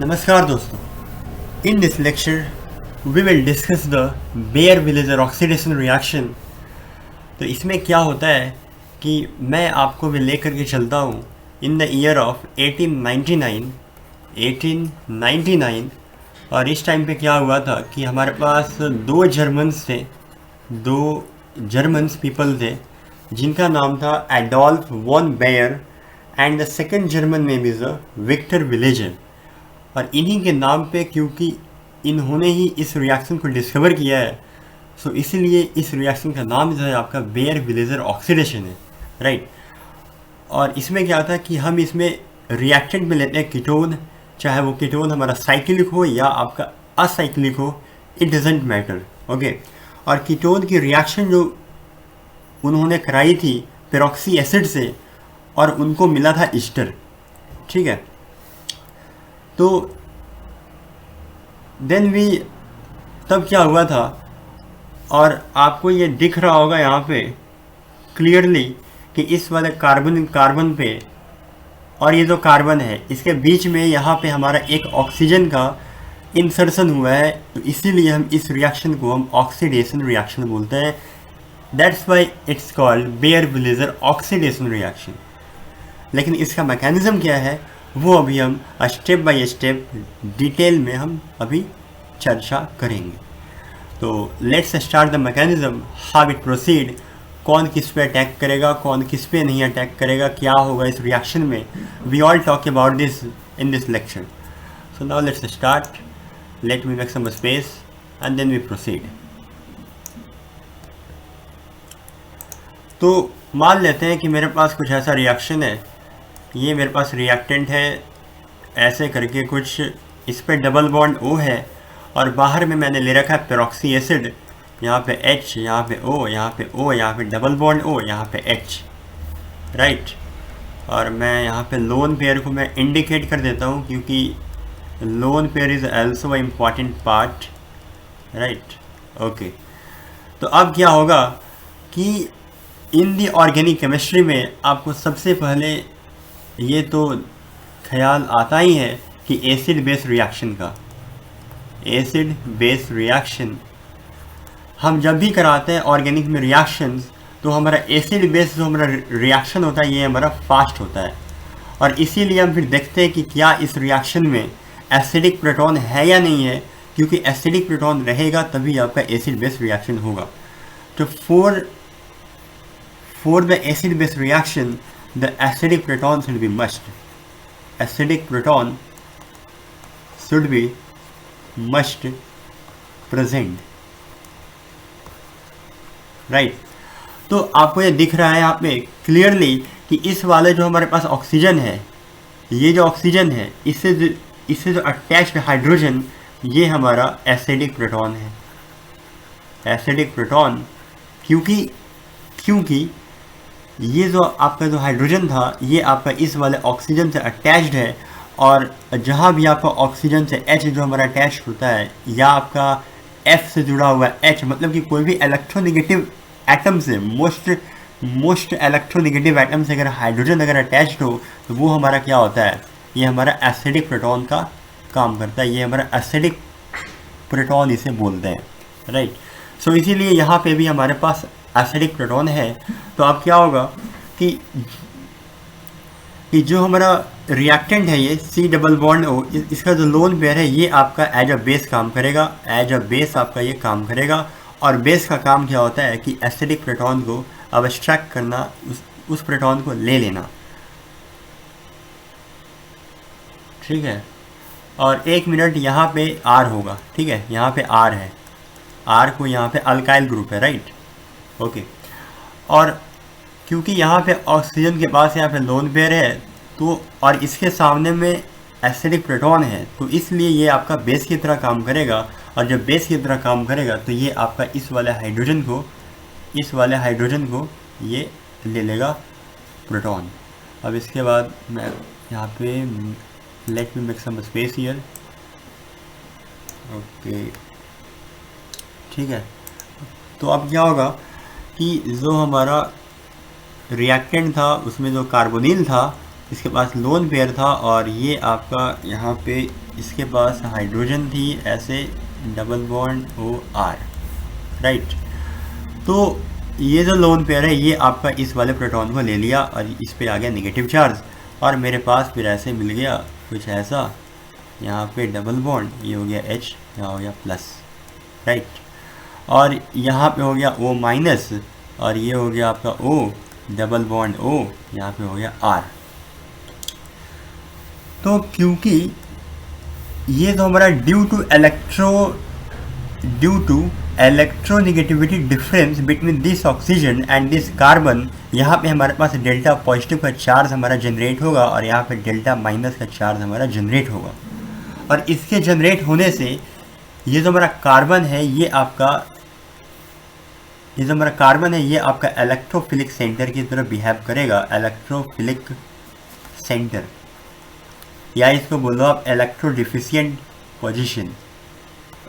नमस्कार दोस्तों, in this lecture we will discuss the Baeyer Villiger oxidation reaction. तो इसमें क्या होता है कि मैं आपको भी लेकर के चलता हूँ इन द ईयर ऑफ 1899। और इस टाइम पे क्या हुआ था कि हमारे पास दो जर्मन्स पीपल थे जिनका नाम था Adolf von Baeyer and the second German name is Victor Villiger. और इन्हीं के नाम पे, क्योंकि इन्होंने ही इस रिएक्शन को डिस्कवर किया है, सो इसीलिए इस रिएक्शन का नाम जो है आपका बेयर विलेजर ऑक्सीडेशन है, राइट। और इसमें क्या था कि हम इसमें रिएक्टेंट में लेते हैं कीटोन, चाहे वो कीटोन हमारा साइक्लिक हो या आपका असाइक्लिक हो, इट डजेंट मैटर, ओके। और कीटोन की रिएक्शन जो उन्होंने कराई थी पेरोक्सी एसिड से, और उनको मिला था ईस्टर, ठीक है। तो देन भी तब क्या हुआ था, और आपको ये दिख रहा होगा यहाँ पे क्लियरली कि इस वाले कार्बन पे और ये जो कार्बन है इसके बीच में यहाँ पे हमारा एक ऑक्सीजन का इंसर्शन हुआ है। तो इसीलिए हम इस रिएक्शन को हम ऑक्सीडेशन रिएक्शन बोलते हैं। That's why it's called Baeyer Villiger oxidation reaction. लेकिन इसका मैकेनिज्म क्या है वो अभी हम स्टेप बाय स्टेप डिटेल में हम अभी चर्चा करेंगे। तो let's start the mechanism, how it proceed, कौन किस पे अटैक करेगा, कौन किस पे नहीं अटैक करेगा, क्या होगा इस रिएक्शन में। We all talk about this in this lecture. So now let's start, let me make some space and then we proceed. तो मान लेते हैं कि मेरे पास कुछ ऐसा रिएक्शन है, ये मेरे पास रिएक्टेंट है ऐसे करके कुछ, इस पर डबल बॉन्ड O है और बाहर में मैंने ले रखा है पेरोक्सी एसिड, यहाँ पे H, यहाँ पे O, यहाँ पे O, यहाँ पे डबल बॉन्ड O, यहाँ पे H, राइट। और मैं यहाँ पे लोन पेयर को मैं इंडिकेट कर देता हूँ क्योंकि lone pair is also a important part, right, okay. तो अब क्या होगा कि इन दी ऑर्गेनिक केमिस्ट्री में आपको सबसे पहले ये तो ख्याल आता ही है कि एसिड बेस रिएक्शन का। एसिड बेस रिएक्शन हम जब भी कराते हैं ऑर्गेनिक में रिएक्शंस, तो हमारा एसिड बेस जो हमारा रिएक्शन होता है ये हमारा फास्ट होता है। और इसीलिए हम फिर देखते हैं कि क्या इस रिएक्शन में एसिडिक प्रोटॉन है या नहीं है, क्योंकि एसिडिक प्रोटॉन रहेगा तभी आपका एसिड बेस रिएक्शन होगा। तो for the acid base reaction the acidic proton should be must. Acidic proton should be must present, right? तो आपको ये दिख रहा है यहाँ पे क्लियरली कि इस वाले जो हमारे पास ऑक्सीजन है, ये जो ऑक्सीजन है इससे जो अटैच्ड हाइड्रोजन, ये हमारा एसिडिक प्रोटॉन है। एसिडिक प्रोटॉन क्योंकि ये जो आपका जो हाइड्रोजन था ये आपका इस वाले ऑक्सीजन से अटैच्ड है, और जहाँ भी आपका ऑक्सीजन से H जो हमारा अटैच होता है, या आपका F से जुड़ा हुआ है H, मतलब कि कोई भी इलेक्ट्रोनेगेटिव एटम से मोस्ट इलेक्ट्रोनेगेटिव एटम से अगर हाइड्रोजन अगर अटैच्ड हो तो वो हमारा क्या होता है, ये हमारा एसिडिक प्रोटॉन का काम करता है। ये हमारा एसिडिक प्रोटॉन इसे बोलते हैं, राइट। सो इसीलिए यहाँ पे भी हमारे पास एसिडिक प्रोटॉन है। तो अब क्या होगा कि जो हमारा रिएक्टेंट है ये C डबल बॉन्ड O, इसका जो लोन पेयर है ये आपका एज अ बेस काम करेगा, एज अ बेस आपका ये काम करेगा। और बेस का काम क्या होता है कि एसिडिक प्रोटॉन को अब्स्ट्रैक्ट करना, उस प्रोटॉन को ले लेना, ठीक है। और 1 मिनट यहाँ पे R होगा, ठीक है, यहाँ पे R है, R को यहाँ पे अल्काइल ग्रुप है, राइट, ओके। और क्योंकि यहाँ पे ऑक्सीजन के पास यहाँ पे लोन पेयर है, तो और इसके सामने में एसिडिक प्रोटॉन है, तो इसलिए ये आपका बेस की तरह काम करेगा। और जब बेस की तरह काम करेगा तो ये आपका इस वाले हाइड्रोजन को ये ले लेगा प्रोटॉन। अब इसके बाद मैं यहाँ पे let me make some space here, okay, ठीक है। तो अब क्या होगा कि जो हमारा रिएक्टेंट था उसमें जो कार्बोनिल था इसके पास लोन पेयर था, और ये आपका यहाँ पे इसके पास हाइड्रोजन थी, ऐसे double bond O R, right. तो ये जो लोन पेयर है ये आपका इस वाले प्रोटॉन को ले लिया और इस पे आ गया नेगेटिव चार्ज, और मेरे पास फिर ऐसे मिल गया कुछ ऐसा, यहाँ पे डबल बॉन्ड, ये हो गया H, यहाँ हो गया प्लस, राइट। और यहाँ पे हो गया O माइनस, और ये हो गया आपका O, डबल बॉन्ड O, यहाँ पे हो गया R। तो क्योंकि ये तो हमारा due to electronegativity difference between this oxygen and this carbon, यहाँ पे हमारे पास डेल्टा पॉजिटिव का चार्ज हमारा जनरेट होगा और यहाँ पे डेल्टा माइनस का चार्ज हमारा जनरेट होगा। और इसके जनरेट होने से ये जो हमारा कार्बन है ये आपका इलेक्ट्रोफिलिक सेंटर की तरह बिहेव करेगा, इलेक्ट्रोफिलिक सेंटर, या इसको बोलो आप electro deficient position,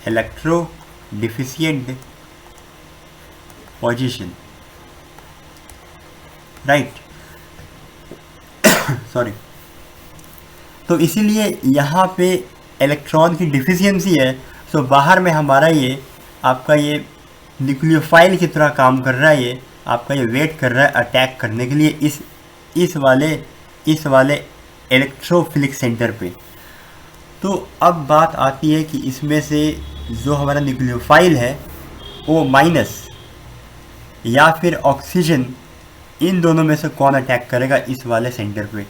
electro deficient position, right, sorry. तो इसीलिए यहाँ पे इलेक्ट्रॉन की डिफिशियंसी है, तो बाहर में हमारा ये आपका ये न्यूक्लियोफाइल की तरह काम कर रहा है, ये आपका ये वेट कर रहा है अटैक करने के लिए इस वाले इलेक्ट्रोफिलिक सेंटर पे। तो अब बात आती है कि इसमें से जो हमारा न्यूक्लियोफाइल है O माइनस या फिर ऑक्सीजन, इन दोनों में से कौन अटैक करेगा इस वाले सेंटर पे।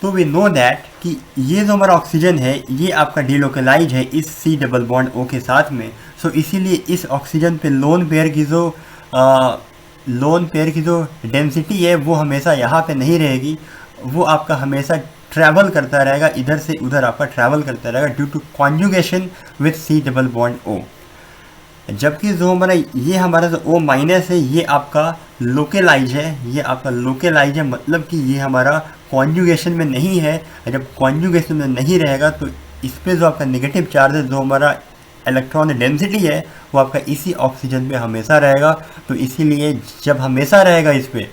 तो वी नो दैट कि ये जो हमारा ऑक्सीजन है ये आपका डिलोकलाइज है इस C डबल बॉन्ड O के साथ में। सो इसीलिए इस ऑक्सीजन पे लोन पेयर की जो डेंसिटी है वो हमेशा यहाँ पे नहीं रहेगी, वो आपका हमेशा ट्रैवल करता रहेगा, इधर से उधर आपका ट्रैवल करता रहेगा due to conjugation with C double bond O। जबकि जो हमारा जो O माइनस है ये आपका लोकलाइज है, मतलब कि ये हमारा कॉन्जुगेशन में नहीं है। जब कॉन्जुगेशन में नहीं रहेगा तो इस पर जो आपका नेगेटिव चार्ज है, जो हमारा इलेक्ट्रॉन डेंसिटी है, वो आपका इसी ऑक्सीजन पे हमेशा रहेगा। तो इसीलिए जब हमेशा रहेगा इस पर,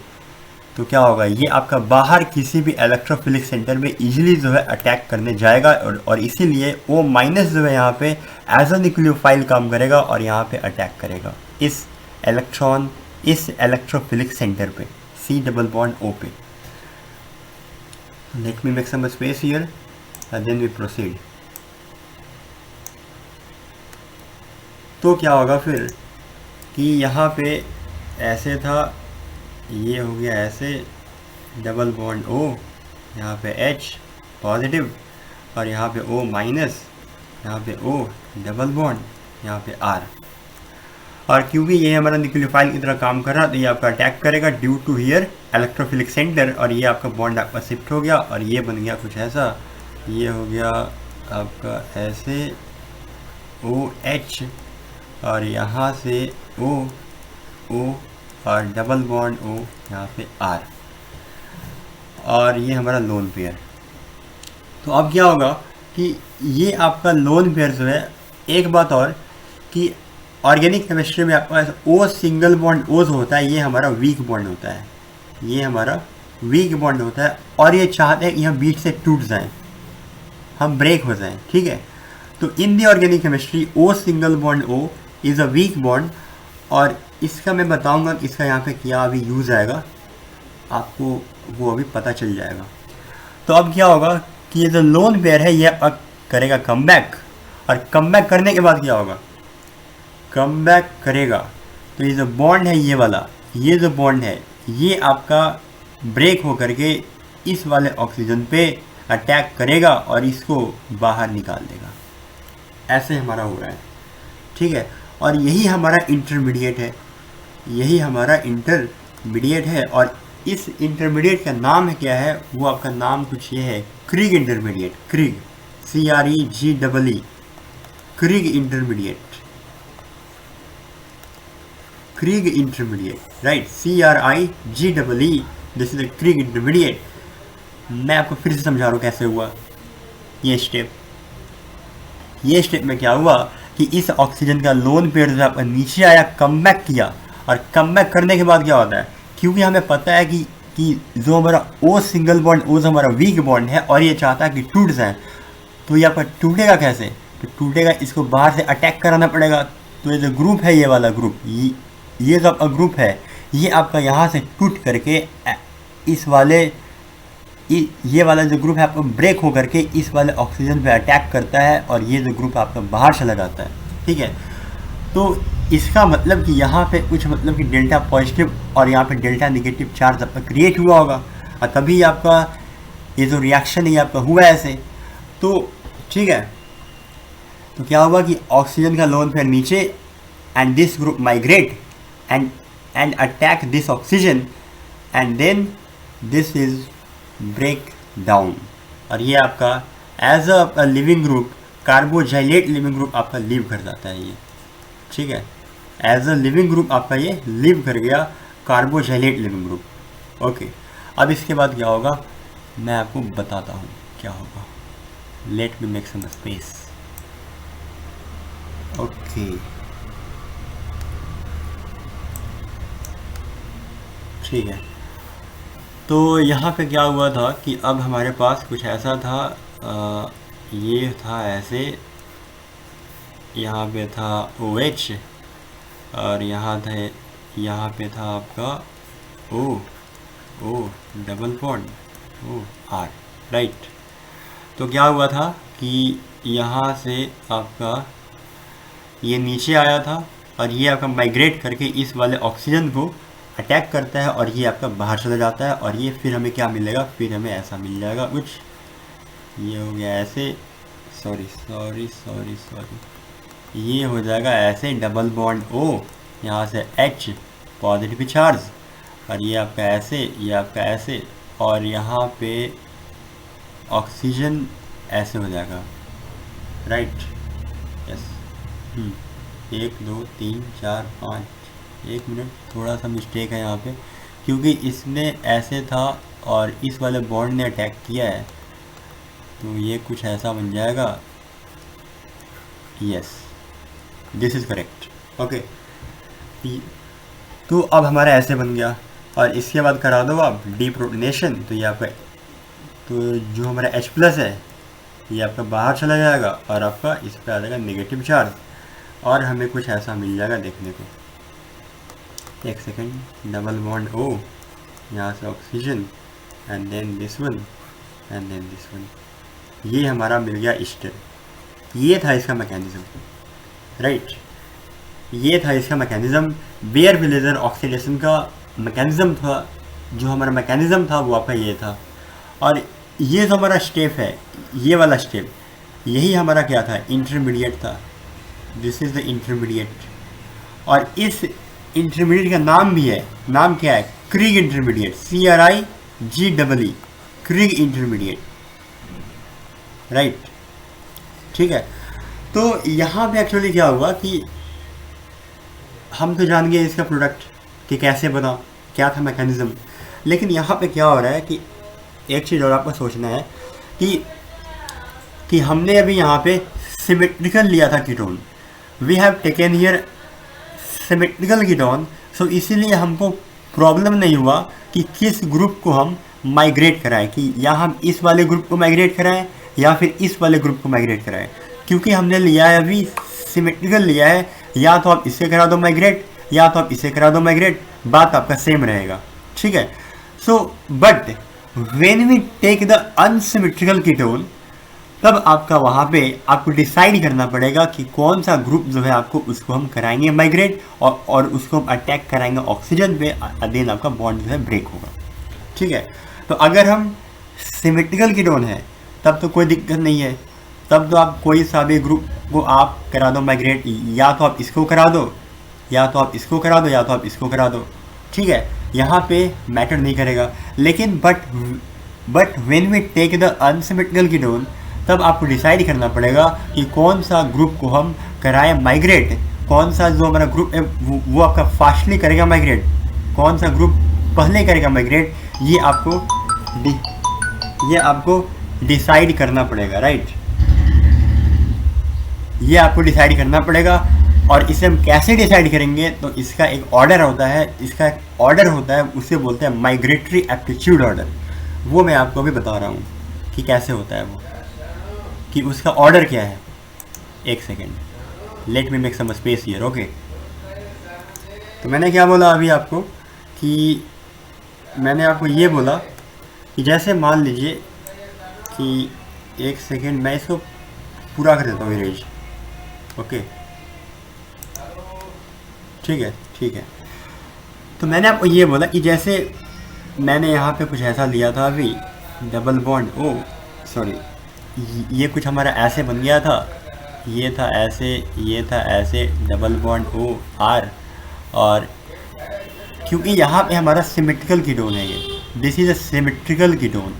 तो क्या होगा, ये आपका बाहर किसी भी इलेक्ट्रोफिलिक सेंटर में इजीली जो है अटैक करने जाएगा, और इसीलिए O माइनस जो है यहाँ पे एज अ न्यूक्लियोफाइल काम करेगा और यहाँ पे अटैक करेगा इस इलेक्ट्रोफिलिक सेंटर पे, C डबल बॉन्ड O पे। Let me make some space here and then we proceed. तो क्या होगा फिर कि यहाँ पे ऐसे था, ये हो गया ऐसे डबल बॉन्ड O, यहाँ पे H पॉजिटिव और यहाँ पे O माइनस, यहाँ पे O डबल बॉन्ड, यहाँ पे R। और क्योंकि ये हमारा न्यूक्लियोफाइल की तरह काम कर रहा है तो ये आपका अटैक करेगा due to here electrophilic centre, और ये आपका बॉन्ड आपका शिफ्ट हो गया और ये बन गया कुछ ऐसा, ये हो गया आपका ऐसे OH और यहाँ से O और डबल बॉन्ड O, यहाँ पे R, और ये हमारा लोन पेयर। तो अब क्या होगा कि ये आपका लोन पेयर जो है, एक बात और कि ऑर्गेनिक केमिस्ट्री में आपका O सिंगल बॉन्ड O जो होता है ये हमारा वीक बॉन्ड होता है, और ये चाहते हैं कि हम बीच से टूट जाएं, हम ब्रेक हो जाएं, ठीक है। तो in the organic chemistry O single bond O is a weak bond, और इसका मैं बताऊंगा कि इसका यहाँ पे क्या अभी यूज़ आएगा, आपको वो अभी पता चल जाएगा। तो अब क्या होगा कि ये जो लोन पेयर है ये अब करेगा कमबैक, और कमबैक करने के बाद क्या होगा, कमबैक करेगा तो ये जो बॉन्ड है ये वाला, ये जो बॉन्ड है ये आपका ब्रेक हो करके इस वाले ऑक्सीजन पे अटैक करेगा और इसको बाहर निकाल देगा। ऐसे हमारा हो रहा है, ठीक है। और यही हमारा इंटरमीडिएट है, और इस इंटरमीडिएट का नाम है क्या है, वो आपका नाम कुछ ये है, Criegee intermediate, Criegee CREGEE, Criegee intermediate, right, CRIGEE, this is the Criegee intermediate. मैं आपको फिर से समझा रहा हूँ कैसे हुआ ये स्टेप में क्या हुआ कि इस ऑक्सीजन का लोन पेयर जो आपका नीचे आया, कमबैक किया, और कमबैक करने के बाद क्या होता है, क्योंकि हमें पता है कि जो हमारा O सिंगल बॉन्ड O जो हमारा वीक बॉन्ड है और ये चाहता है कि टूट जाए, तो ये आपका टूटेगा कैसे? तो टूटेगा, इसको बाहर से अटैक कराना पड़ेगा। तो ये जो ग्रुप है, ये वाला ग्रुप, ये जो आपका ग्रुप है, ये आपका यहाँ से टूट करके इस वाले ये वाला जो ग्रुप है आपको ब्रेक हो करके इस वाले ऑक्सीजन पे अटैक करता है और ये जो ग्रुप आपका बाहर चला जाता है। ठीक है, तो इसका मतलब कि यहाँ पे कुछ मतलब कि डेल्टा पॉजिटिव और यहाँ पे डेल्टा नेगेटिव चार्ज आपका क्रिएट हुआ होगा और तभी आपका ये जो रिएक्शन है आपका हुआ ऐसे। तो ठीक है, तो क्या हुआ कि ऑक्सीजन का लोन पेयर नीचे and this group migrate and attack this oxygen and then this is break down. और ये आपका as a leaving group, carboxylate leaving group आपका लीव कर जाता है ये। ठीक है, एज अ लिविंग ग्रुप आपका ये लीव कर गया, कार्बोजाइलेट लिविंग ग्रुप। ओके, अब इसके बाद क्या होगा मैं आपको बताता हूँ क्या होगा। Let me make some space. Okay, ठीक है, तो यहाँ पे क्या हुआ था कि अब हमारे पास कुछ ऐसा था, ये था ऐसे, यहाँ पे था OH और यहाँ पे था आपका O double bond R, right. तो क्या हुआ था कि यहाँ से आपका ये नीचे आया था और ये आपका माइग्रेट करके इस वाले ऑक्सीजन को अटैक करता है और ये आपका बाहर चला जाता है और ये फिर हमें क्या मिलेगा, फिर हमें ऐसा मिल जाएगा कुछ, ये हो गया ऐसे, सॉरी, ये हो जाएगा ऐसे डबल बॉन्ड O, यहाँ से H पॉजिटिव चार्ज और ये आपका ऐसे, ये आपका ऐसे और यहाँ पे ऑक्सीजन ऐसे हो जाएगा, राइट। यस, 1 2 3 4 5, 1 मिनट, थोड़ा सा मिस्टेक है यहाँ पे क्योंकि इसने ऐसे था और इस वाले बॉन्ड ने अटैक किया है, तो ये कुछ ऐसा बन जाएगा। Yes, this is correct. Okay, तो अब हमारा ऐसे बन गया और इसके बाद करा दो आप डीप्रोटोनेशन, तो ये आपका, तो जो हमारा H+ है ये आपका बाहर चला जाएगा और आपका इस पर आ जाएगा नेगेटिव चार्ज और हमें कुछ ऐसा मिल जाएगा देखने को। एक सेकेंड, डबल बॉन्ड O, यहाँ से oxygen and then this one and then this one, ये हमारा मिल गया स्टेट। ये था इसका मैकेनिज्म, राइट। ये था इसका मैकेनिज्म, बेयर विलेजर ऑक्सीडेशन का मैकेनिज्म था। जो हमारा मैकेनिज्म था वो आपका ये था और ये जो हमारा स्टेप है, ये वाला स्टेप, यही हमारा क्या था, इंटरमीडिएट था। दिस इज़ द इंटरमीडिएट और इस इंटरमीडिएट का नाम भी है, नाम क्या है, Criegee intermediate, CRIGEE, क्रिग intermediate, right. ठीक है, तो यहाँ पे एक्चुअली क्या हुआ कि हम तो जान गए इसका प्रोडक्ट कि कैसे बना, क्या था मैकेनिज्म, लेकिन यहाँ पे क्या हो रहा है कि एक चीज़ और आपको सोचना है कि हमने अभी यहाँ पे सिमेट्रिकल लिया था ketone, we have taken here symmetrical ketone, so इसीलिए हमको प्रॉब्लम नहीं हुआ कि किस ग्रुप को हम माइग्रेट कराएं, कि या हम इस वाले ग्रुप को माइग्रेट कराएं या फिर इस वाले ग्रुप को माइग्रेट कराएं, क्योंकि हमने लिया है अभी सिमेट्रिकल लिया है। या तो आप इससे करा दो माइग्रेट या तो आप इसे करा दो माइग्रेट, बात आपका सेम रहेगा। ठीक है, so but when we take the unsymmetrical ketone, तब आपका वहाँ पे आपको डिसाइड करना पड़ेगा कि कौन सा ग्रुप जो है आपको उसको हम कराएंगे माइग्रेट और उसको हम अटैक कराएंगे ऑक्सीजन पे, देन आपका बॉन्ड जो है ब्रेक होगा। ठीक है, तो अगर हम सिमेट्रिकल कीटोन है तब तो कोई दिक्कत नहीं है, तब तो आप कोई सा भी ग्रुप को आप करा दो माइग्रेट, या तो आप इसको करा दो या तो आप इसको करा दो या तो आप इसको करा दो। ठीक है, यहाँ पे मैटर नहीं करेगा। लेकिन but when we take the unsymmetrical ketone, तब आपको डिसाइड करना पड़ेगा कि कौन सा ग्रुप को हम कराएं माइग्रेट, कौन सा जो हमारा ग्रुप है वो आपका फास्टली करेगा माइग्रेट, कौन सा ग्रुप पहले करेगा माइग्रेट, ये आपको डिसाइड करना पड़ेगा, राइट। ये आपको डिसाइड करना पड़ेगा और इसे हम कैसे डिसाइड करेंगे, तो इसका एक ऑर्डर होता है, उसे बोलते हैं माइग्रेटरी एप्टीट्यूड ऑर्डर। वो मैं आपको अभी बता रहा हूँ कि कैसे होता है वो, कि उसका ऑर्डर क्या है। एक second, let me make some space here. Okay, तो मैंने क्या बोला अभी आपको कि मैंने आपको ये बोला कि जैसे मान लीजिए कि एक सेकेंड, मैं इसको पूरा कर देता हूँ इरेज। ओके, ठीक है ठीक है। तो मैंने आपको ये बोला कि जैसे मैंने यहाँ पे कुछ ऐसा लिया था अभी, डबल बॉन्ड, ओ सॉरी, ये कुछ हमारा ऐसे बन गया था, ये था ऐसे, ये था ऐसे, डबल बॉन्ड ओ आर, और क्योंकि यहाँ पे हमारा सिमेट्रिकल कीटोन है, ये this is a symmetrical ketone.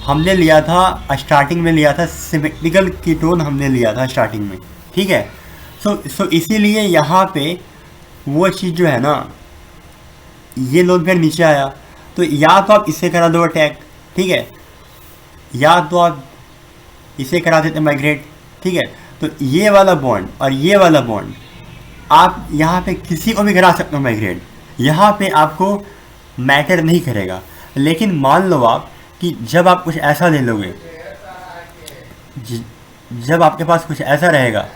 हमने लिया था स्टार्टिंग में, लिया था सिमेट्रिकल कीटोन हमने लिया था स्टार्टिंग में, ठीक है। सो इसीलिए यहाँ पे वो चीज़ जो है ना, ये लोन पेयर नीचे आया, तो या तो आप इसे करा दो अटैक, ठीक है, या तो आप इसे करा देते माइग्रेट, ठीक है। तो ये वाला बॉन्ड और ये वाला बॉन्ड आप यहाँ पे किसी को भी करा सकते हो माइग्रेट, यहाँ पे आपको मैटर नहीं करेगा। लेकिन मान लो आप कि जब आप कुछ ऐसा ले लोगे, जब आपके पास कुछ ऐसा रहेगा,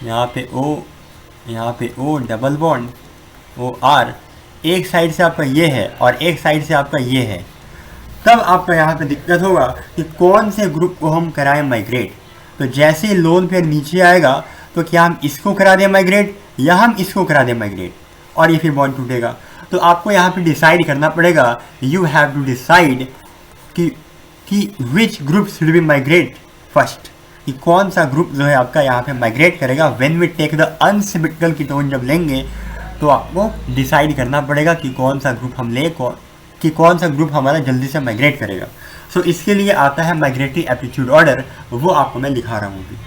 यहाँ पे O double bond O R, एक साइड से आपका ये है और एक साइड से आपका ये है, तब आपका यहाँ पे दिक्कत होगा कि कौन से ग्रुप को हम कराएं माइग्रेट। तो जैसे लोन पेयर नीचे आएगा तो क्या हम इसको करा दें माइग्रेट या हम इसको करा दें माइग्रेट, और ये फिर बॉन्ड टूटेगा। तो आपको यहाँ पे डिसाइड करना पड़ेगा, यू हैव टू डिसाइड कि which group should be migrate first, कि कौन सा ग्रुप जो है आपका यहाँ पे माइग्रेट करेगा। When we take the unsymmetrical ketone जब लेंगे तो आपको डिसाइड करना पड़ेगा कि कौन सा ग्रुप हम लें, कि कौन सा ग्रुप हमारा जल्दी से माइग्रेट करेगा। सो इसके लिए आता है माइग्रेटरी एप्टीट्यूड ऑर्डर, वो आपको मैं दिखा रहा हूँ अभी।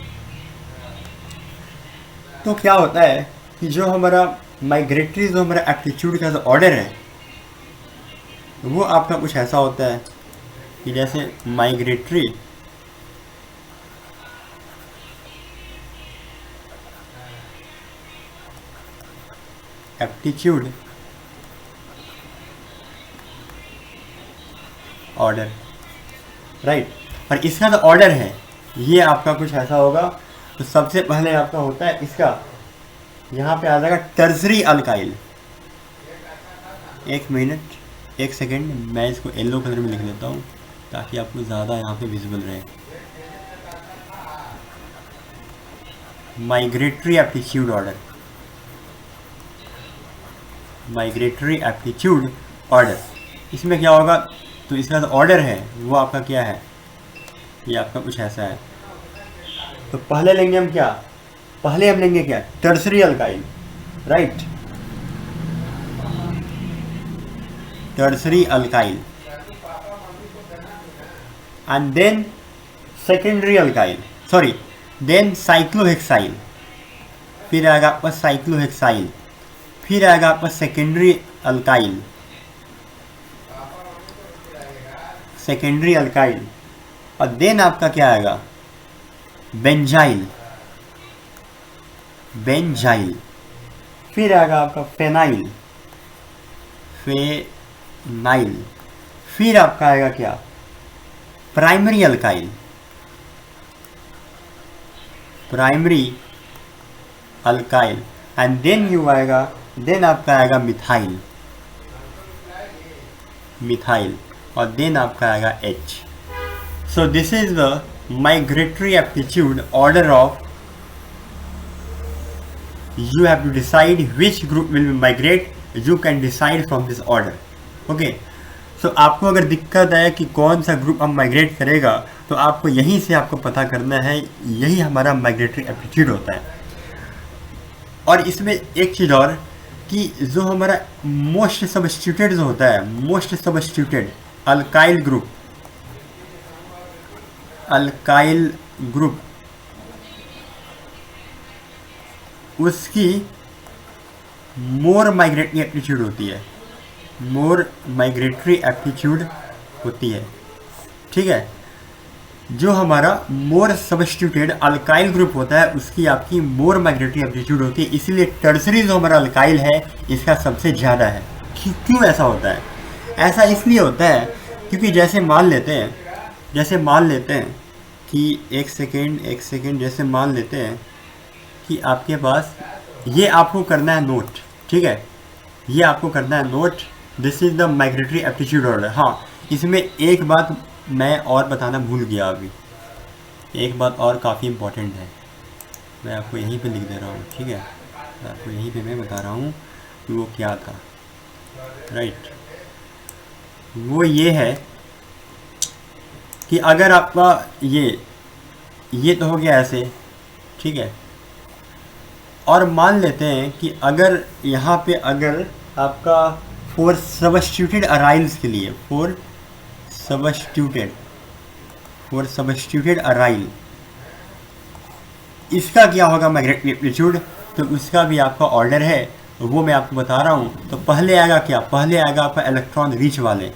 तो क्या होता है कि जो हमारा माइग्रेटरी, जो हमारा एप्टीट्यूड का जो ऑर्डर है, वो आपका कुछ ऐसा होता है कि जैसे माइग्रेटरी एप्टीट्यूड ऑर्डर, राइट। और इसका जो ऑर्डर है ये आपका कुछ ऐसा होगा। तो सबसे पहले आपका होता है इसका, यहाँ पे आ जाएगा टर्सरी अल्काइल। एक मिनट, एक सेकेंड, मैं इसको येलो कलर में लिख लेता हूँ ताकि आपको ज़्यादा यहाँ पे विजिबल रहे। Migratory aptitude order, migratory aptitude order, इसमें क्या होगा, तो इसका जो ऑर्डर है वो आपका क्या है, ये आपका कुछ ऐसा है। तो पहले लेंगे हम क्या, पहले हम लेंगे क्या, tertiary alkyl, right, tertiary alkyl, and then secondary alkyl, sorry, then cyclohexyl, फिर आएगा आपका साइक्लोहेक्साइल, फिर आएगा आपका सेकेंडरी अल्काइल, सेकेंडरी अल्काइल, और देन आपका क्या आएगा, बेंजाइल, बेंजाइल, फिर आएगा आपका फेनाइल, फेनाइल, फिर आपका आएगा क्या, primary alkyl, primary alkyl, and then you आएगा, देन आपका आएगा मिथाइल, मिथाइल, और देन आपका आएगा H। So this is the migratory aptitude order of, you have to decide which group will be migrate, you can decide from this order, okay। so आपको अगर दिक्कत है कि कौन सा ग्रुप हम माइग्रेट करेगा, तो आपको यहीं से आपको पता करना है, यही हमारा माइग्रेटरी एप्टीट्यूड होता है। और इसमें एक चीज़ और कि जो हमारा मोस्ट सबस्टिट्यूटेड जो होता है, most substituted alkyl group, alkyl group, उसकी मोर माइग्रेटरी एप्टीट्यूड होती है, मोर माइग्रेटरी एप्टीट्यूड होती है, ठीक है। जो हमारा मोर सबस्टिट्यूटेड अल्काइल ग्रुप होता है उसकी आपकी मोर माइग्रेटरी एप्टीट्यूड होती है, इसीलिए टर्सरी जो हमारा अल्काइल है इसका सबसे ज़्यादा है। क्यों ऐसा होता है, ऐसा इसलिए होता है क्योंकि जैसे मान लेते हैं कि एक सेकेंड जैसे मान लेते हैं कि आपके पास ये आपको करना है नोट, ठीक है, ये आपको करना है note, this is the migratory aptitude order. हाँ, इसमें एक बात मैं और बताना भूल गया अभी, एक बात और काफ़ी इम्पोर्टेंट है, मैं आपको यहीं पे लिख दे रहा हूँ, ठीक है, आपको यहीं पे मैं बता रहा हूँ कि वो क्या था। राइट, वो ये है कि अगर आपका ये तो हो गया ऐसे, ठीक है, और मान लेते हैं कि अगर यहाँ पे अगर आपका फोर सबस्टिट्यूटेड अराइल्स के लिए फोर सबस्टिट्यूटेड अराइल, इसका क्या होगा माइग्रेटरी एप्टीट्यूड, तो उसका भी आपका ऑर्डर है, वो मैं आपको बता रहा हूँ। तो पहले आएगा क्या, पहले आएगा आपका इलेक्ट्रॉन रिच वाले,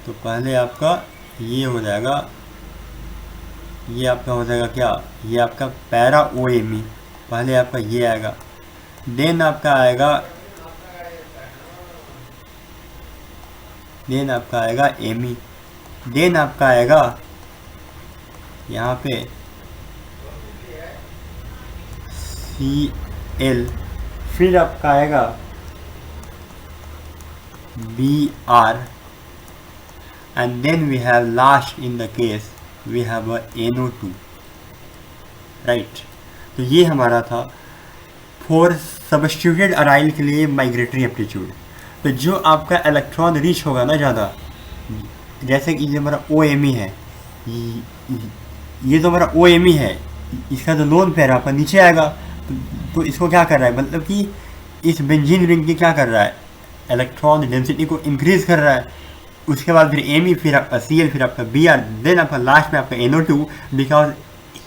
तो पहले आपका ये हो जाएगा, ये आपका हो जाएगा क्या, ये आपका पैरा OMe, पहले आपका ये आएगा, देन आपका आएगा एमी, देन आपका आएगा यहाँ पे Cl, फिर आपका आएगा Br, and then we have last in the case we have a NO2, right. तो ये हमारा था फोर सबस्टिट्यूटेड अराइल के लिए माइग्रेटरी एप्टीट्यूड। तो जो आपका इलेक्ट्रॉन रिच होगा ना ज़्यादा, जैसे कि ये हमारा OMe है, ये तो हमारा OMe है, इसका जो लोन पेयर आपका नीचे आएगा, तो इसको क्या कर रहा है, मतलब कि इस बेंजीन रिंग की क्या कर रहा है, इलेक्ट्रॉन डेंसिटी को इंक्रीज कर रहा है। उसके बाद फिर एमी, फिर आपका Cl, फिर आपका Br, देन आपका लास्ट में आपका NO2, because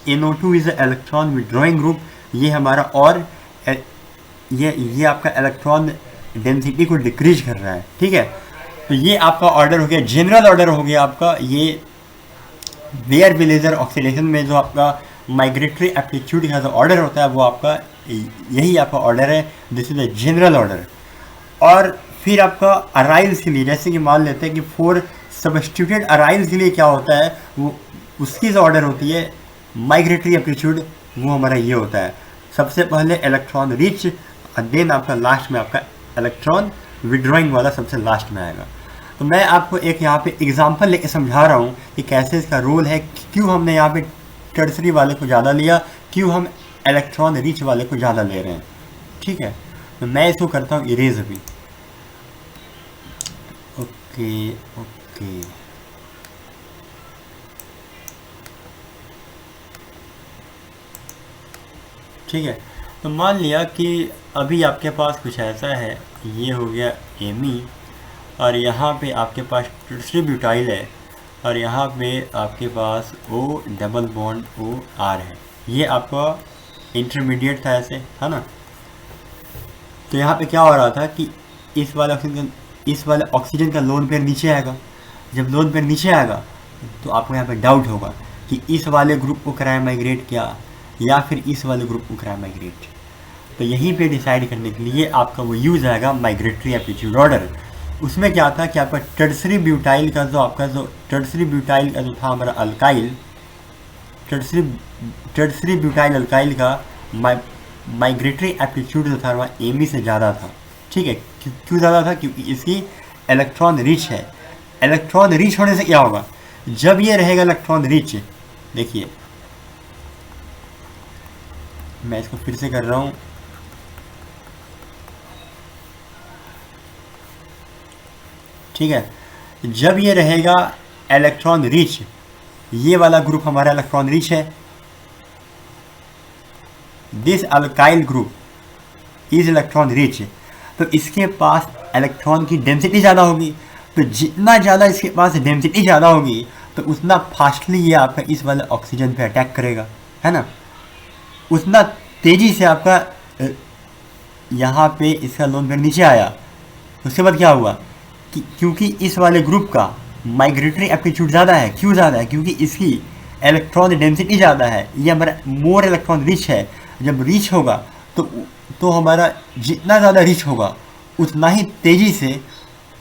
NO2 is electron withdrawing group. ये हमारा और ये आपका इलेक्ट्रॉन डेंसिटी को डिक्रीज कर रहा है, ठीक है। तो ये आपका ऑर्डर हो गया, जनरल ऑर्डर हो गया आपका। ये वेयर विलेजर ऑक्सीडेशन में जो आपका माइग्रेटरी एप्टीट्यूड का जो ऑर्डर होता है वो आपका यही आपका ऑर्डर है, this is the general order. और फिर आपका अराइल्स के लिए, जैसे कि मान लेते हैं कि फोर सबस्टिट्यूटेड अराइल्स के लिए क्या होता है, वो उसकी जो ऑर्डर होती है माइग्रेटरी एप्टीट्यूड, वो हमारा ये होता है, सबसे पहले इलेक्ट्रॉन रिच, और देन आपका लास्ट में आपका इलेक्ट्रॉन विड्रॉइंग वाला सबसे लास्ट में आएगा। तो मैं आपको एक यहाँ पे एग्जांपल लेके समझा रहा हूँ कि कैसे इसका रोल है, क्यों हमने यहाँ पे टर्सरी वाले को ज़्यादा लिया, क्यों हम इलेक्ट्रॉन रिच वाले को ज़्यादा ले रहे हैं, ठीक है। तो मैं इसको करता हूँ इरेज अभी, ओके। ठीक है, तो मान लिया कि अभी आपके पास कुछ ऐसा है, ये हो गया एमी, और यहाँ पे आपके पास टर्सरी ब्यूटाइल है, और यहाँ पे आपके पास O डबल बॉन्ड OR है, ये आपका इंटरमीडिएट था ऐसे, है ना। तो यहाँ पे क्या हो रहा था कि इस वाले ऑक्सीजन का लोन पेयर नीचे आएगा। जब लोन पेयर नीचे आएगा तो आपको यहाँ पे डाउट होगा कि इस वाले ग्रुप को कराए माइग्रेट क्या, या फिर इस वाले ग्रुप को कराए माइग्रेट। तो यहीं पे डिसाइड करने के लिए आपका वो यूज़ आएगा माइग्रेटरी एप्टीट्यूड ऑर्डर। उसमें क्या था कि आपका टर्सरी ब्यूटाइल का जो था हमारा अल्काइल, टर्सरी ब्यूटाइल अल्काइल का माइग्रेटरी एप्टीट्यूड जो था वहाँ एमी से ज़्यादा था, ठीक है। क्यों ज़्यादा था, क्योंकि इसकी इलेक्ट्रॉन रिच है। इलेक्ट्रॉन रिच होने से क्या होगा, जब ये रहेगा इलेक्ट्रॉन रिच, देखिए मैं इसको फिर से कर रहा हूँ, ठीक है। जब ये रहेगा इलेक्ट्रॉन रिच, ये वाला ग्रुप हमारा इलेक्ट्रॉन रिच है, this alkyl group is electron rich, तो इसके पास इलेक्ट्रॉन की डेंसिटी ज़्यादा होगी। तो जितना ज़्यादा इसके पास डेंसिटी ज़्यादा होगी तो उतना फास्टली ये आपका इस वाले ऑक्सीजन पे अटैक करेगा, है ना। उतना तेज़ी से आपका यहाँ पे इसका लोन पेयर नीचे आया। उसके बाद क्या हुआ कि क्योंकि इस वाले ग्रुप का माइग्रेटरी एप्टीट्यूड ज़्यादा है, क्यों ज़्यादा है, क्योंकि इसकी इलेक्ट्रॉन डेंसिटी ज़्यादा है, ये हमारा मोर इलेक्ट्रॉन रिच है। जब रिच होगा तो हमारा जितना ज़्यादा रिच होगा उतना ही तेज़ी से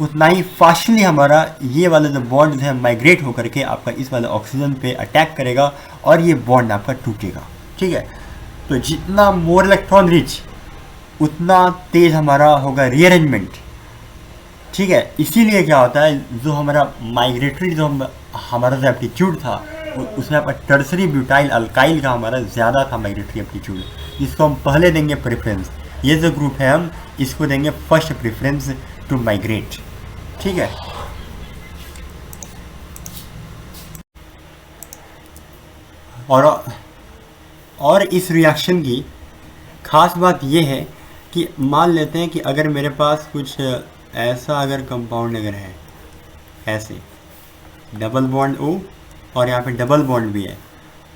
उतना ही फास्टली हमारा ये वाला जो बॉन्ड जो है माइग्रेट होकर के आपका इस वाले ऑक्सीजन पे अटैक करेगा और ये बॉन्ड आपका टूटेगा। ठीक है, तो जितना मोर इलेक्ट्रॉन रिच उतना तेज हमारा होगा रीअरेंजमेंट। ठीक है, इसीलिए क्या होता है, जो हमारा माइग्रेटरी जो हमारा जो एप्टीट्यूड था उसमें आपका टर्सरी ब्यूटाइल अल्काइल का हमारा ज़्यादा था माइग्रेटरी एप्टीट्यूड, जिसको हम पहले देंगे प्रेफरेंस। ये जो ग्रुप है हम इसको देंगे फर्स्ट प्रेफरेंस टू माइग्रेट। ठीक है, और इस रिएक्शन की खास बात ये है कि मान लेते हैं कि अगर मेरे पास कुछ ऐसा अगर कंपाउंड अगर है, ऐसे डबल बॉन्ड O और यहाँ पे डबल बॉन्ड भी है,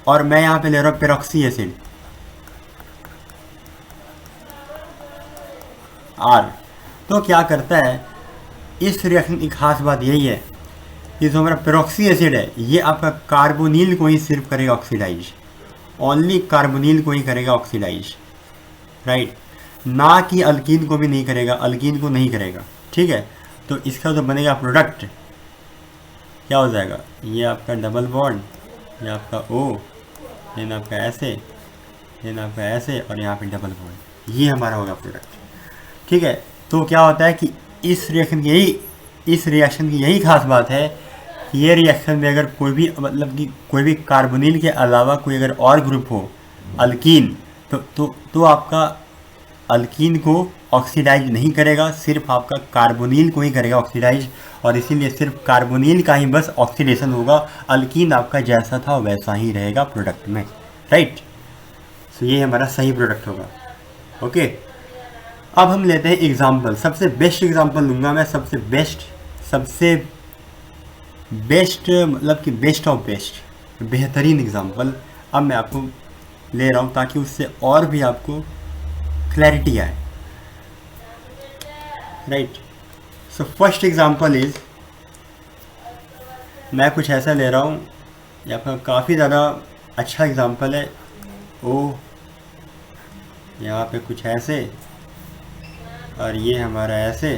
और मैं यहाँ पे ले रहा हूँ पेरोक्सी एसिड R, तो क्या करता है इस रिएक्शन की खास बात यही है कि जो हमारा पेरोक्सी एसिड है ये आपका कार्बोनिल को ही सिर्फ करेगा ऑक्सीडाइज, ओनली कार्बोनिल को ही करेगा ऑक्सीडाइज, राइट, ना कि अल्कीन को भी नहीं करेगा, अल्कीन को नहीं करेगा। ठीक है, तो इसका जो बनेगा प्रोडक्ट क्या हो जाएगा, ये आपका डबल बॉन्ड, ये आपका O, देन आपका ऐसे, देन आपका ऐसे, और यहाँ पे डबल बॉन्ड, ये हमारा होगा प्रोडक्ट। ठीक है, तो क्या होता है कि इस रिएक्शन की यही खास बात है कि ये रिएक्शन में अगर कोई भी मतलब कि कोई भी कार्बोनिल के अलावा कोई अगर और ग्रुप हो अल्कीन, तो आपका अल्कीन को ऑक्सीडाइज नहीं करेगा, सिर्फ आपका कार्बोनिल को ही करेगा ऑक्सीडाइज, और इसीलिए सिर्फ कार्बोनिल का ही बस ऑक्सीडेशन होगा, अल्कीन आपका जैसा था वैसा ही रहेगा प्रोडक्ट में, राइट। सो ये हमारा सही प्रोडक्ट होगा। ओके, अब हम लेते हैं एग्जाम्पल। सबसे बेस्ट एग्जाम्पल लूँगा मैं, सबसे बेस्ट मतलब कि बेस्ट ऑफ बेस्ट, बेहतरीन एग्जाम्पल अब मैं आपको ले रहा हूँ ताकि उससे और भी आपको क्लैरिटी आए, right. So first example is, मैं कुछ ऐसा ले रहा हूँ, ये आपका काफ़ी ज़्यादा अच्छा एग्जाम्पल है। ओ यहाँ पे कुछ ऐसे, और ये हमारा ऐसे,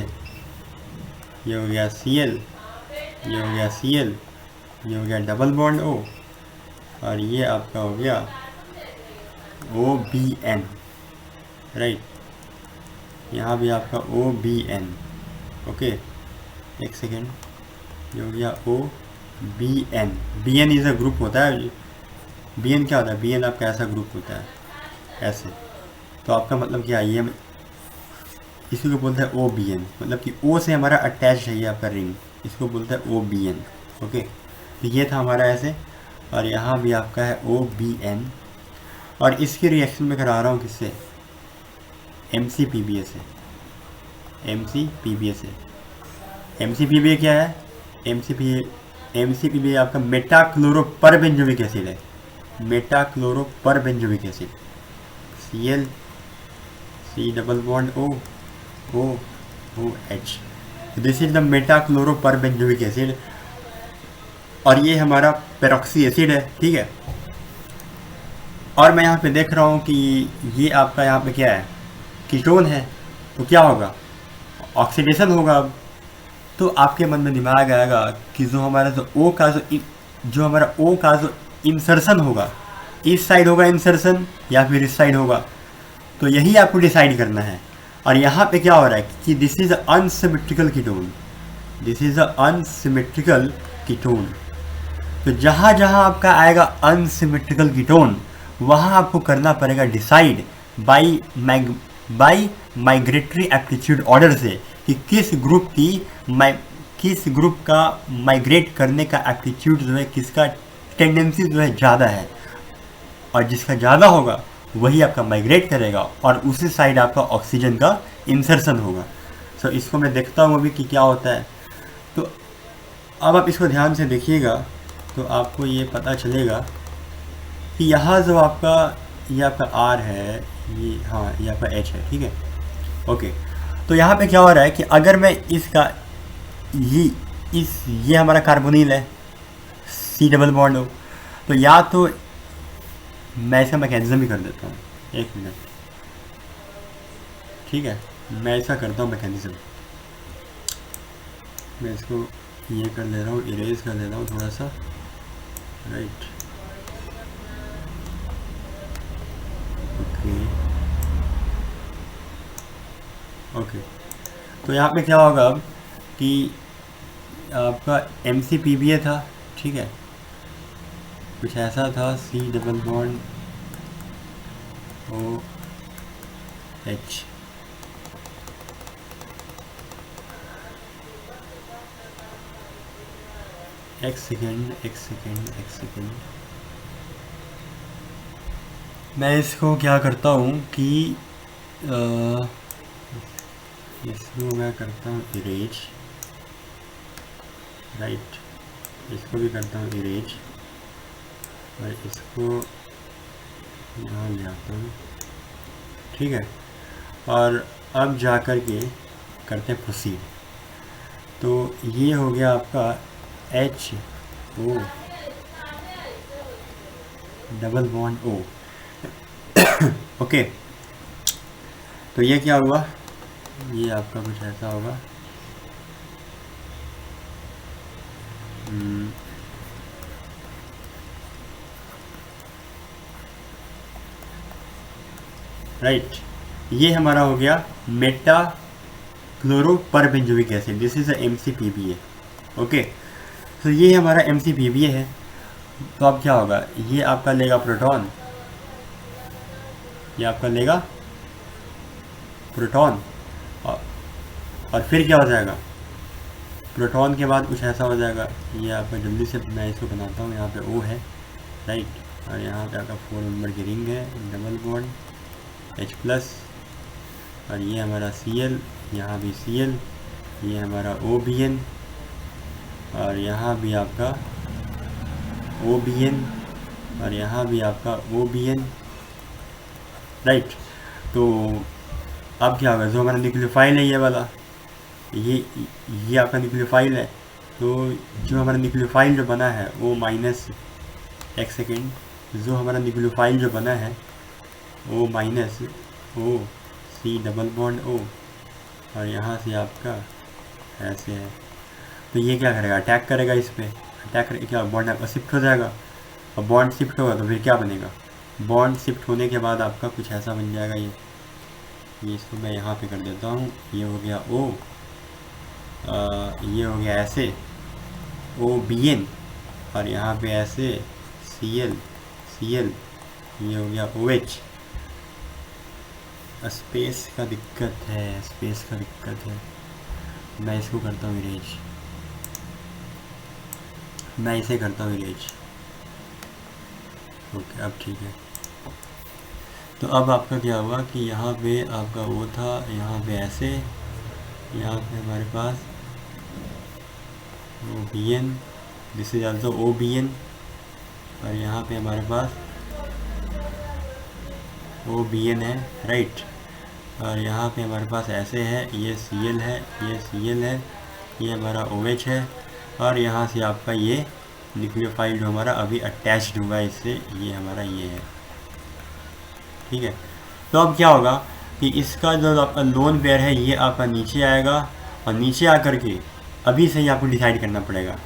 ये हो गया Cl, ये हो गया Cl, ये हो गया डबल बॉन्ड O, और ये आपका हो गया OBN, राइट, यहाँ भी आपका OBN। ओके, एक सेकेंड, ये हो गया OBN। BN is a group होता है। BN क्या होता है, BN आपका ऐसा ग्रुप होता है, ऐसे। तो आपका मतलब क्या है, ये इसी को बोलते हैं OBN, मतलब कि O से हमारा अटैच है ये आपका रिंग, इसको बोलते हैं OBN। ओके, तो ये था हमारा ऐसे, और यहाँ भी आपका है OBN, और इसकी रिएक्शन में करा रहा हूँ किससे, MCPBA से। MCPBA क्या है, MCPBA आपका मेटाक्लोरोपरबेंजोइक एसिड है, meta-chloroperbenzoic acid, Cl, C double bond OH, this is the meta-chloroperbenzoic acid, और ये हमारा पेरोक्सी एसिड है। ठीक है, और मैं यहाँ पे देख रहा हूँ कि ये आपका यहाँ पे क्या है, कीटोन है, तो क्या होगा, ऑक्सीडेशन होगा। अब तो आपके मन में दिमाग आएगा कि जो हमारा जो O का जो हमारा O का जो इंसर्शन होगा, इस साइड होगा इंसर्शन या फिर इस साइड होगा, तो यही आपको डिसाइड करना है। और यहाँ पे क्या हो रहा है कि this is unsymmetrical ketone, this is unsymmetrical ketone. तो जहाँ जहाँ आपका आएगा अनसिमेट्रिकल कीटोन, वहाँ आपको करना पड़ेगा decide by migratory aptitude order से कि किस ग्रुप का माइग्रेट करने का एप्टीट्यूड जो है, किसका टेंडेंसी जो है ज़्यादा है, और जिसका ज़्यादा होगा वही आपका माइग्रेट करेगा, और उसी साइड आपका ऑक्सीजन का इंसर्शन होगा। सो इसको मैं देखता हूँ अभी कि क्या होता है। तो अब आप इसको ध्यान से देखिएगा तो आपको ये पता चलेगा कि यहाँ जो आपका ये आपका R है, ये हाँ ये आपका H है, ठीक है। ओके, तो यहाँ पे क्या हो रहा है कि अगर मैं इसका ये हमारा कार्बोनिल है, C डबल बॉन्ड हो, तो या तो मैं इसका मैकेनिज्म भी कर देता हूँ, एक मिनट, ठीक है, मैं ऐसा करता हूँ मैकेनिज्म। मैं इसको ये कर ले रहा हूँ, इरेज कर ले रहा हूँ थोड़ा सा, राइट। ओके ओके, तो यहाँ पे क्या होगा अब कि आपका MCPBA था, ठीक है, कुछ ऐसा था, C डबल बॉन्ड OH, एक सेकेंड, मैं इसको क्या करता हूँ कि इसको मैं करता हूँ इरेज, राइट, इसको भी करता हूँ इरेज और इसको यहाँ ले आता हूँ, ठीक है। और अब जा कर के करते हैं प्रोसीड। तो ये हो गया आपका HO double bond O, okay. तो ये क्या हुआ, ये आपका कुछ ऐसा होगा, राइट। ये हमारा हो गया meta chloroperbenzoic acid, this is a MCPBA, okay. तो ये हमारा MCPBA है। तो अब क्या होगा, ये आपका लेगा प्रोटॉन, ये आपका लेगा प्रोटॉन, और फिर क्या हो जाएगा, प्रोटॉन के बाद कुछ ऐसा हो जाएगा, ये आपका जल्दी से मैं इसको बनाता हूँ, यहाँ पे O है, राइट, और यहाँ पे आपका 4 नंबर की रिंग है, डबल बॉन्ड H+, और ये हमारा Cl, यहाँ भी Cl, ये हमारा OBN, और यहाँ भी आपका OBN, और यहाँ भी आपका OBN, राइट। तो अब क्या होगा, जो हमारा न्यूक्लियोफाइल है ये वाला, ये आपका न्यूक्लियोफाइल है। तो जो हमारा न्यूक्लियोफाइल जो बना है वो माइनस, एक सेकेंड, जो हमारा न्यूक्लियोफाइल जो बना है वो minus O C double bond O, और यहाँ से आपका ऐसे है। तो ये क्या करेगा, अटैक करेगा इस पर, अटैक करके क्या बॉन्ड आपका शिफ्ट हो जाएगा, और बॉन्ड शिफ्ट होगा तो फिर क्या बनेगा, बॉन्ड शिफ्ट होने के बाद आपका कुछ ऐसा बन जाएगा, ये इसको मैं यहाँ पे कर देता हूँ, ये हो गया O, ये हो गया ऐसे OBN, और यहाँ पे ऐसे Cl, ये हो गया OH। स्पेस का दिक्कत है, मैं इसको करता हूँ इरेज, मैं इसे करता हूँ इरेज, ओके, अब ठीक है। तो अब आपका क्या हुआ कि यहाँ पे आपका वो था, यहाँ पे ऐसे, यहाँ पे हमारे पास OBN, this is also OBN, और यहाँ पे हमारे पास OBN है, राइट, और यहाँ पे हमारे पास ऐसे है, ये Cl है, ये हमारा OH है, और यहाँ से आपका ये न्यूक्लियोफाइल जो हमारा अभी अटैच्ड हुआ है इससे, ये हमारा ये है, ठीक है। तो अब क्या होगा कि इसका जो आपका लोन पेयर है ये आपका नीचे आएगा, और नीचे आकर के अभी से ही आपको डिसाइड करना पड़ेगा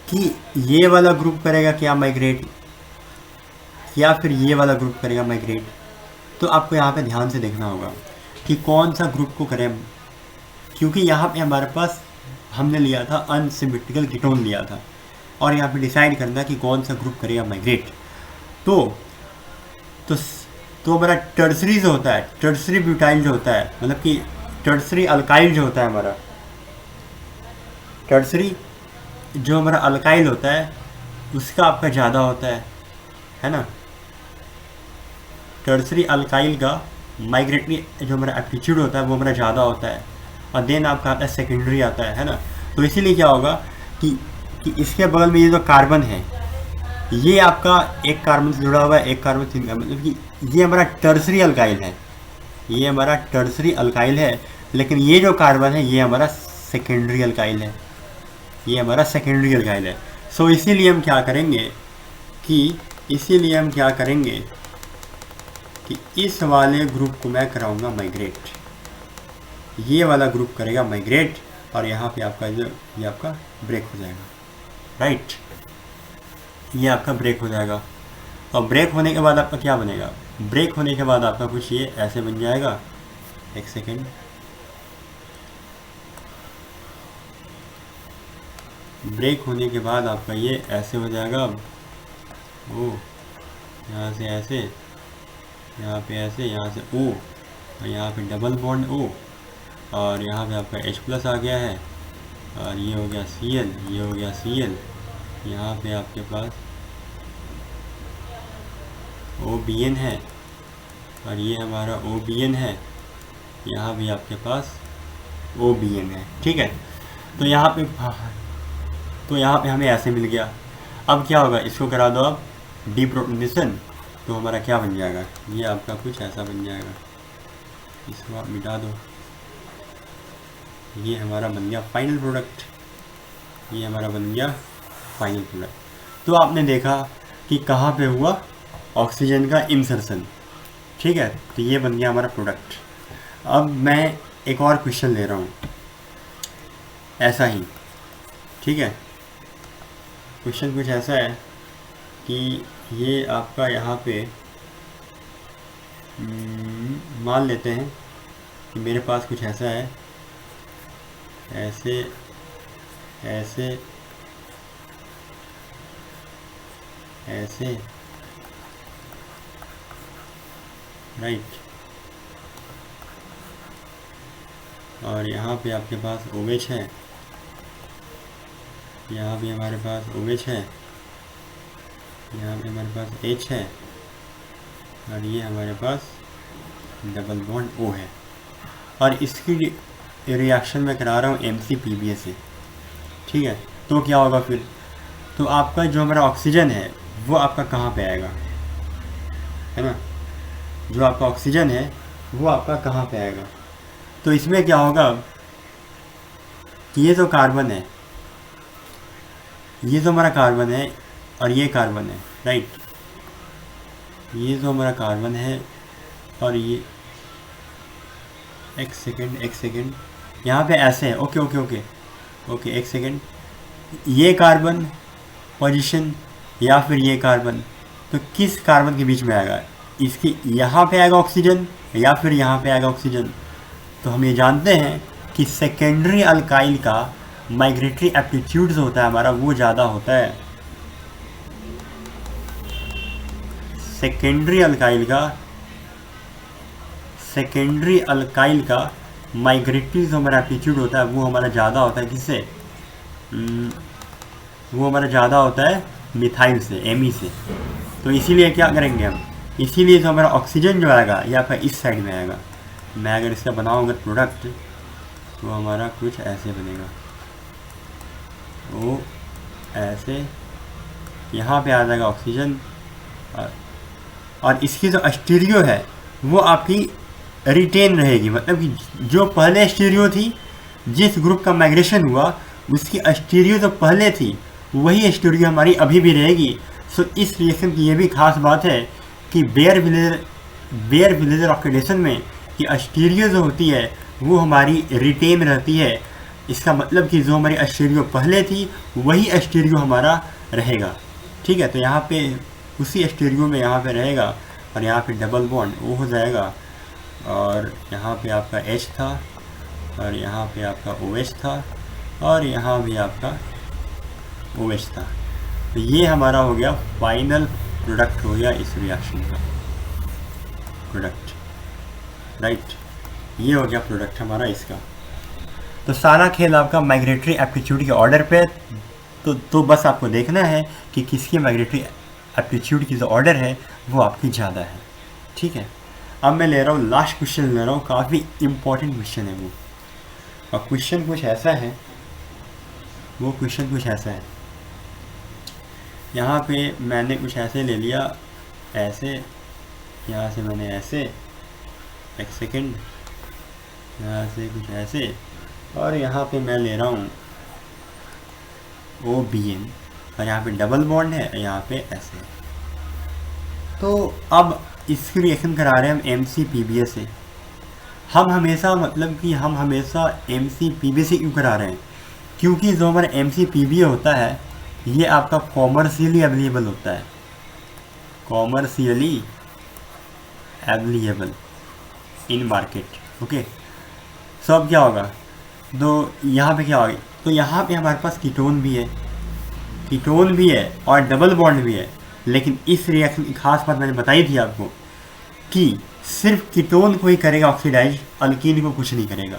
कि ये वाला ग्रुप करेगा क्या माइग्रेट, या फिर ये वाला ग्रुप करेगा माइग्रेट। तो आपको यहाँ पे ध्यान से देखना होगा कि कौन सा ग्रुप को करें, क्योंकि यहाँ पे हमारे पास हमने लिया था अनसिमेट्रिकल कीटोन लिया था, और यहाँ पे डिसाइड करना कि कौन सा ग्रुप करेगा माइग्रेट। तो हमारा टर्सरी जो होता है, टर्सरी ब्यूटाइल जो होता है, मतलब कि टर्सरी अल्काइल जो होता है हमारा, टर्सरी जो हमारा अल्काइल होता है उसका आपका ज़्यादा होता है ना। टर्सरी अल्काइल का माइग्रेटरी जो हमारा एप्टीट्यूड होता है वो हमारा ज़्यादा होता है, और देन आपका आता है सेकेंडरी आता है ना। तो इसीलिए क्या होगा कि इसके बगल में ये जो कार्बन है ये आपका एक कार्बन से जुड़ा हुआ है, एक कार्बन से, मतलब कि ये हमारा टर्सरी अल्काइल है, ये हमारा टर्सरी अल्काइल है, लेकिन ये जो कार्बन है ये हमारा सेकेंडरी अल्काइल है, ये हमारा सेकेंडरी अल्काइल है। सो इसीलिए हम क्या करेंगे कि इस वाले ग्रुप को मैं कराऊंगा माइग्रेट, ये वाला ग्रुप करेगा माइग्रेट, और यहाँ पे आपका जो ये आपका ब्रेक हो जाएगा, राइट। ये आपका ब्रेक हो जाएगा और ब्रेक होने के बाद आपका क्या बनेगा, ब्रेक होने के बाद आपका कुछ ये ऐसे बन जाएगा। एक सेकेंड, ब्रेक होने के बाद आपका ये ऐसे हो जाएगा। ओ, यहाँ से ऐसे, यहाँ पे ऐसे, यहाँ से ओ, और यहाँ पे डबल बॉन्ड ओ, और यहाँ पे आपका H+ आ गया है, और ये हो गया Cl, ये हो गया Cl। यहाँ पे आपके पास OBN है, और ये हमारा OBN है, यहाँ भी आपके पास OBN है, ठीक है। तो यहाँ पे हमें ऐसे मिल गया। अब क्या होगा, इसको करा दो आप डीप्रोटोनेशन, तो हमारा क्या बन जाएगा, ये आपका कुछ ऐसा बन जाएगा। इसको आप मिटा दो, ये हमारा बन गया फाइनल प्रोडक्ट, ये हमारा बन गया फाइनल प्रोडक्ट। तो आपने देखा कि कहाँ पे हुआ ऑक्सीजन का इंसर्शन, ठीक है। तो ये बन गया हमारा प्रोडक्ट। अब मैं एक और क्वेश्चन ले रहा हूँ ऐसा ही, ठीक है। क्वेश्चन कुछ ऐसा है कि ये आपका यहाँ पे मान लेते हैं कि मेरे पास कुछ ऐसा है, ऐसे ऐसे ऐसे, राइट। और यहाँ पे आपके पास OH है, यहाँ भी हमारे पास OH है, यहाँ पे हमारे पास H है, और ये हमारे पास डबल बॉन्ड O है। और इसकी रिएक्शन में करा रहा हूँ MCPBA से, ठीक है। तो क्या होगा फिर, तो आपका जो हमारा ऑक्सीजन है वो आपका कहाँ पे आएगा, है ना। जो आपका ऑक्सीजन है वो आपका कहाँ पे आएगा, तो इसमें क्या होगा, ये जो कार्बन है, ये जो हमारा कार्बन है और ये कार्बन है, राइट। ये जो हमारा कार्बन है और ये, एक सेकेंड, यहाँ पे ऐसे है, ओके ओके ओके ओके, एक सेकेंड, ये कार्बन पोजीशन या फिर ये कार्बन, तो किस कार्बन के बीच में आएगा, इसके यहाँ पे आएगा ऑक्सीजन या फिर यहाँ पे आएगा ऑक्सीजन। तो हम ये जानते हैं कि सेकेंडरी अल्काइल का माइग्रेटरी एप्टीट्यूड जो होता है हमारा वो ज़्यादा होता है। सेकेंडरी अल्काइल का माइग्रेटरी जो हमारा एप्टीट्यूड होता है वो हमारा ज़्यादा होता है, किससे, वो हमारा ज़्यादा होता है मिथाइल से, Me से। तो इसीलिए क्या करेंगे हम, इसीलिए जो हमारा ऑक्सीजन जो आएगा या फिर इस साइड में आएगा। मैं अगर इसका बनाऊँ अगर प्रोडक्ट, तो हमारा कुछ ऐसे बनेगा, वो ऐसे, यहाँ पे आ जाएगा ऑक्सीजन, और इसकी जो स्टीरियो है वो आपकी रिटेन रहेगी, मतलब कि जो पहले स्टीरियो थी, जिस ग्रुप का माइग्रेशन हुआ उसकी स्टीरियो जो पहले थी वही स्टीरियो हमारी अभी भी रहेगी। सो इस रिएक्शन की ये भी खास बात है कि बेयर विलेजर ऑक्सीडेशन में कि स्टीरियो जो होती है वो हमारी रिटेन रहती है। इसका मतलब कि जो हमारी स्टीरियो पहले थी वही स्टीरियो हमारा रहेगा, ठीक है। तो यहाँ पे उसी स्टीरियो में यहाँ पे रहेगा, और यहाँ पे डबल बॉन्ड वो हो जाएगा, और यहाँ पे आपका H था, और यहाँ पे आपका OH था, और यहाँ भी आपका OH था। तो ये हमारा हो गया फाइनल प्रोडक्ट, हो गया इस रिएक्शन का प्रोडक्ट, राइट। ये हो गया प्रोडक्ट हमारा इसका। तो सारा खेल आपका माइग्रेटरी एप्टीट्यूड के ऑर्डर पे, तो बस आपको देखना है कि किसकी माइग्रेटरी एप्टीट्यूड की जो ऑर्डर है वो आपकी ज़्यादा है, ठीक है। अब मैं ले रहा हूँ लास्ट क्वेश्चन ले रहा हूँ, काफ़ी इम्पोर्टेंट क्वेश्चन है वो, और क्वेश्चन कुछ ऐसा है, वो क्वेश्चन कुछ ऐसा है। यहाँ पे मैंने कुछ ऐसे ले लिया, ऐसे, यहाँ से मैंने ऐसे, एक सेकेंड, यहाँ से कुछ ऐसे, और यहाँ पे मैं ले रहा हूँ OBN, और यहाँ पे डबल बॉन्ड है, यहाँ पे ऐसे। तो अब इसकी रिएक्शन करा रहे हैं हम MCPBA से। हम हमेशा मतलब कि हम हमेशा MCPB से क्यों करा रहे हैं, क्योंकि जो हमारा MCPB होता है ये आपका कॉमर्शियली अवेलेबल होता है, commercially available in market. Okay, so अब क्या होगा, तो यहाँ पे क्या होगा, तो यहाँ पे हमारे पास कीटोन भी है, कीटोन भी है और डबल बॉन्ड भी है। लेकिन इस रिएक्शन की खास बात मैंने बताई थी आपको कि सिर्फ कीटोन को ही करेगा ऑक्सीडाइज, अल्कीन को कुछ नहीं करेगा।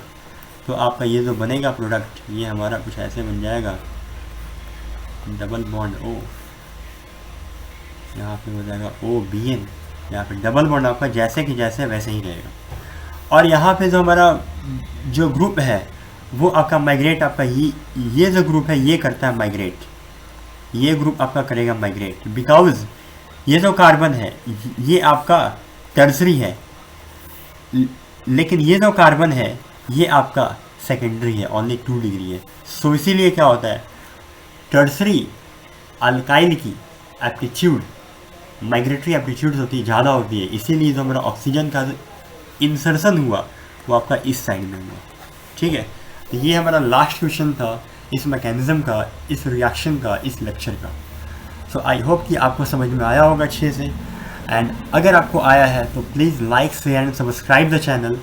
तो आपका ये जो बनेगा प्रोडक्ट, ये हमारा कुछ ऐसे बन जाएगा, डबल बॉन्ड O, यहाँ पे हो जाएगा OBN, यहाँ पे डबल बॉन्ड आपका जैसे कि जैसे वैसे ही रहेगा। और यहाँ पे जो हमारा जो ग्रुप है वो आपका माइग्रेट, आपका ये जो ग्रुप है ये करता है माइग्रेट, ये ग्रुप आपका करेगा माइग्रेट, बिकॉज ये जो कार्बन है ये आपका टर्सरी है, लेकिन ये जो कार्बन है ये आपका सेकेंडरी है, ओनली 2 डिग्री है। सो इसीलिए क्या होता है, टर्सरी अल्काइल की एप्टीट्यूड, माइग्रेटरी एप्टीट्यूड होती है, ज़्यादा होती है, इसीलिए जो हमारा ऑक्सीजन का इंसर्शन हुआ वो आपका इस साइड में हुआ। ठीक है, तो ये हमारा लास्ट क्वेश्चन था इस मैकेनिज़्म का, इस रिएक्शन का, इस लेक्चर का। सो आई होप कि आपको समझ में आया होगा अच्छे से, एंड अगर आपको आया है तो please like share and subscribe the channel